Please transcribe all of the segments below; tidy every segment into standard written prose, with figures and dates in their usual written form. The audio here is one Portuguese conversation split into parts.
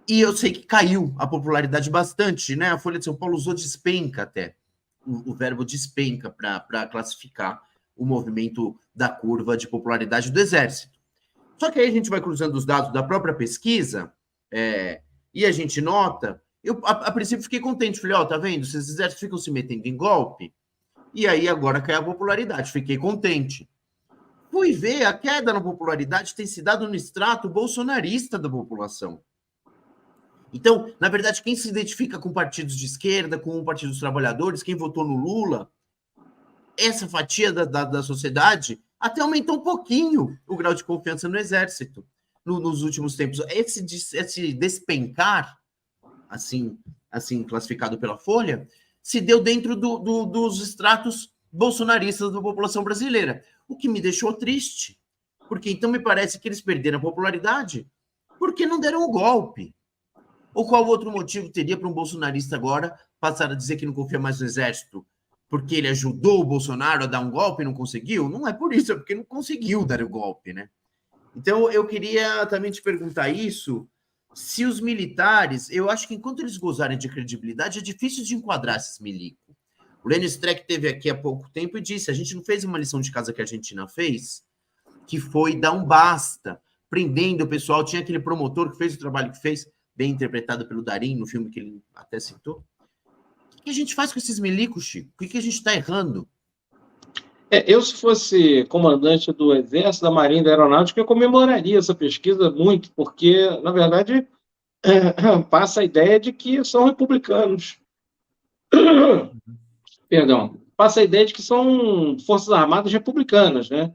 E eu sei que caiu a popularidade bastante, né? A Folha de São Paulo usou despenca até, o verbo despenca para classificar o movimento da curva de popularidade do Exército. Só que aí a gente vai cruzando os dados da própria pesquisa e a gente nota. Eu, a princípio, fiquei contente. Falei, tá vendo? Esses exércitos ficam se metendo em golpe, e aí agora cai a popularidade. Fiquei contente. Fui ver, a queda na popularidade tem se dado no extrato bolsonarista da população. Então, na verdade, quem se identifica com partidos de esquerda, com o Partido dos Trabalhadores, quem votou no Lula, essa fatia da sociedade até aumentou um pouquinho o grau de confiança no Exército nos últimos tempos. Esse despencar, assim classificado pela Folha, se deu dentro dos estratos bolsonaristas da população brasileira, o que me deixou triste, porque então me parece que eles perderam a popularidade porque não deram o golpe. Ou qual outro motivo teria para um bolsonarista agora passar a dizer que não confia mais no Exército? Porque ele ajudou o Bolsonaro a dar um golpe e não conseguiu? Não é por isso, é porque não conseguiu dar o golpe, né? Então, eu queria também te perguntar isso, se os militares, eu acho que enquanto eles gozarem de credibilidade, é difícil de enquadrar esses milicos. O Lênin Streck esteve aqui há pouco tempo e disse, a gente não fez uma lição de casa que a Argentina fez, que foi dar um basta, prendendo o pessoal, tinha aquele promotor que fez o trabalho que fez, bem interpretado pelo Darim, no filme que ele até citou. O que a gente faz com esses milicos, Chico? O que a gente está errando? Eu, se fosse comandante do Exército, da Marinha e da Aeronáutica, eu comemoraria essa pesquisa muito, porque, na verdade, passa a ideia de que são republicanos. Perdão. Passa a ideia de que são Forças Armadas republicanas, né?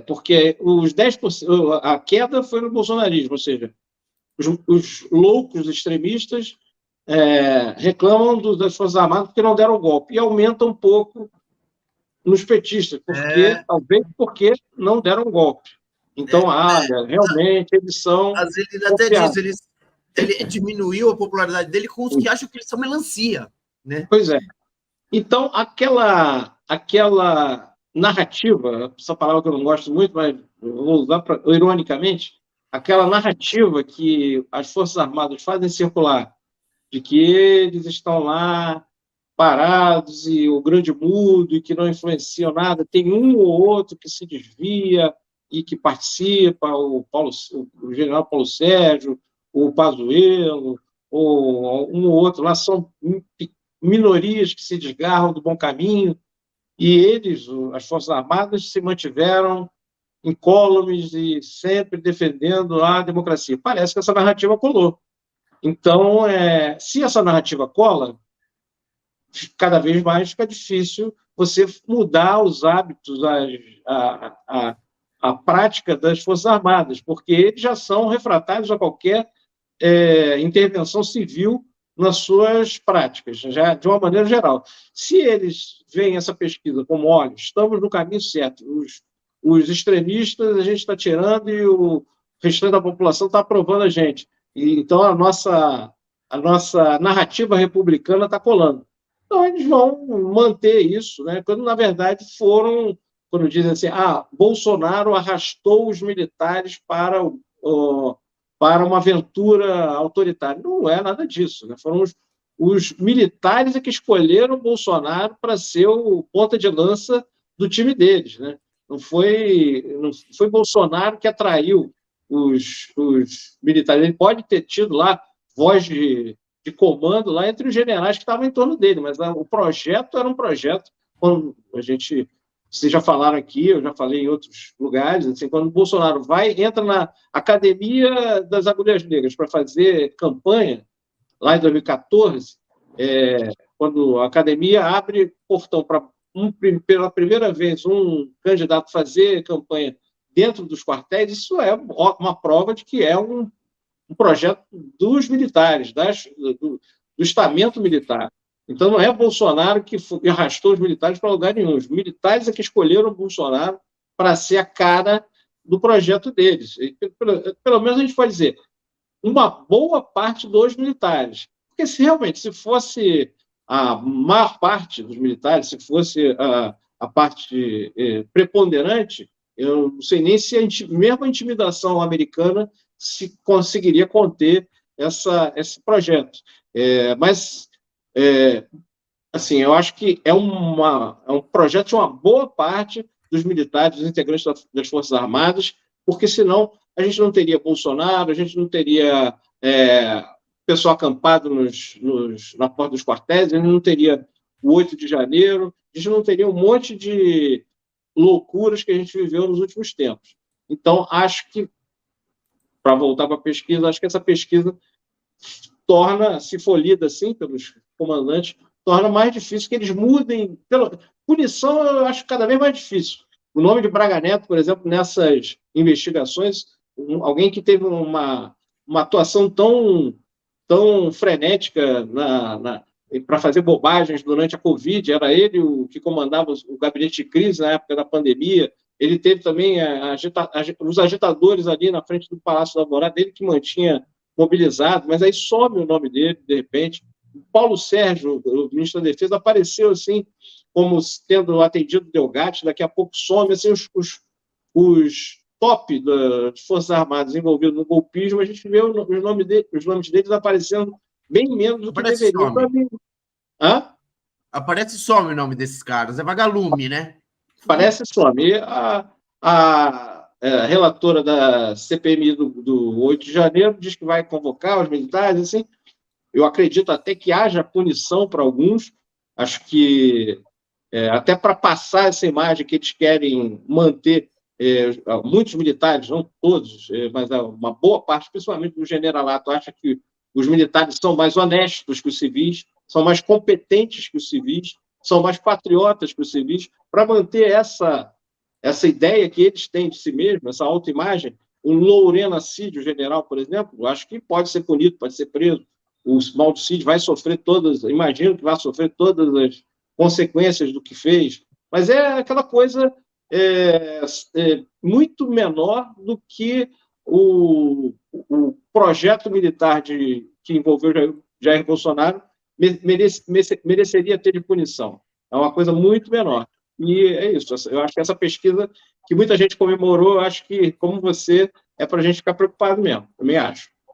Porque os 10%, a queda foi no bolsonarismo, ou seja, os loucos extremistas reclamam das Forças Armadas porque não deram o golpe, e aumenta um pouco nos petistas, talvez porque não deram o golpe. Então, realmente, eles são... Às vezes ele até diz, ele diminuiu a popularidade dele com os que acham que eles são melancia, né? Pois é. Então, aquela narrativa, essa palavra que eu não gosto muito, mas eu vou usar ironicamente, aquela narrativa que as Forças Armadas fazem circular, de que eles estão lá parados e o grande mudo e que não influenciam nada, tem um ou outro que se desvia e que participa, o general Paulo Sérgio, o Pazuello, ou um ou outro lá, são minorias que se desgarram do bom caminho, e eles, as Forças Armadas, se mantiveram incólumes e sempre defendendo a democracia. Parece que essa narrativa colou. Então, se essa narrativa cola, cada vez mais fica difícil você mudar os hábitos, a prática das Forças Armadas, porque eles já são refratários a qualquer intervenção civil nas suas práticas, já de uma maneira geral. Se eles veem essa pesquisa como, olha, estamos no caminho certo, os extremistas a gente está tirando e o restante da população está aprovando a gente. E, então, a nossa narrativa republicana está colando. Então, eles vão manter isso, né? Quando, na verdade, quando dizem assim, Bolsonaro arrastou os militares para uma aventura autoritária. Não é nada disso, né? Foram os militares que escolheram Bolsonaro para ser o ponta de lança do time deles, né? Não foi Bolsonaro que atraiu os militares. Ele pode ter tido lá voz de comando lá entre os generais que estavam em torno dele, mas o projeto era um projeto, quando vocês já falaram aqui, eu já falei em outros lugares, assim, quando o Bolsonaro entra na Academia das Agulhas Negras para fazer campanha, lá em 2014, quando a academia abre portão para, pela primeira vez, um candidato fazer campanha dentro dos quartéis, isso é uma prova de que é um projeto dos militares, do estamento militar. Então, não é Bolsonaro que arrastou os militares para lugar nenhum. Os militares é que escolheram o Bolsonaro para ser a cara do projeto deles. E, pelo menos a gente pode dizer, uma boa parte dos militares. Porque se fosse a maior parte dos militares, se fosse a parte preponderante, eu não sei nem se mesmo a intimidação americana se conseguiria conter esse projeto. Mas, assim, eu acho que é um projeto de uma boa parte dos militares, dos integrantes das Forças Armadas, porque senão a gente não teria Bolsonaro, a gente não teria pessoal acampado na porta dos quartéis, a gente não teria o 8 de janeiro, a gente não teria um monte de loucuras que a gente viveu nos últimos tempos. Então, acho que, para voltar para a pesquisa, acho que essa pesquisa torna, se for lida assim pelos comandantes, torna mais difícil que eles mudem. Punição, eu acho cada vez mais difícil. O nome de Braga Neto, por exemplo, nessas investigações, alguém que teve uma atuação tão frenética para fazer bobagens durante a Covid, era ele o que comandava o gabinete de crise na época da pandemia. Ele teve também os agitadores ali na frente do Palácio da Alvorada, ele que mantinha mobilizado, mas aí some o nome dele, de repente. O Paulo Sérgio, o ministro da Defesa, apareceu assim, como tendo atendido Delgatti, daqui a pouco some, assim, os top das Forças Armadas envolvidos no golpismo, a gente vê os nomes deles aparecendo bem menos do que deveriam. Hã? Aparece e some o nome desses caras, é vagalume, né? Parece some. A relatora da CPMI do 8 de janeiro diz que vai convocar os militares, assim. Eu acredito até que haja punição para alguns. Acho que até para passar essa imagem que eles querem manter, muitos militares, não todos, mas uma boa parte, principalmente do generalato, acha que os militares são mais honestos que os civis, são mais competentes que os civis, são mais patriotas que os civis, para manter essa ideia que eles têm de si mesmos, essa autoimagem. O Lourena Cid, o general, por exemplo, acho que pode ser punido, pode ser preso. O Mauro Cid vai sofrer imagino que vai sofrer todas as consequências do que fez, mas é aquela coisa muito menor do que o projeto militar que envolveu Jair Bolsonaro mereceria ter de punição. É uma coisa muito menor. E é isso. Eu acho que essa pesquisa, que muita gente comemorou, eu acho que, como você, é para a gente ficar preocupado mesmo. Também acho.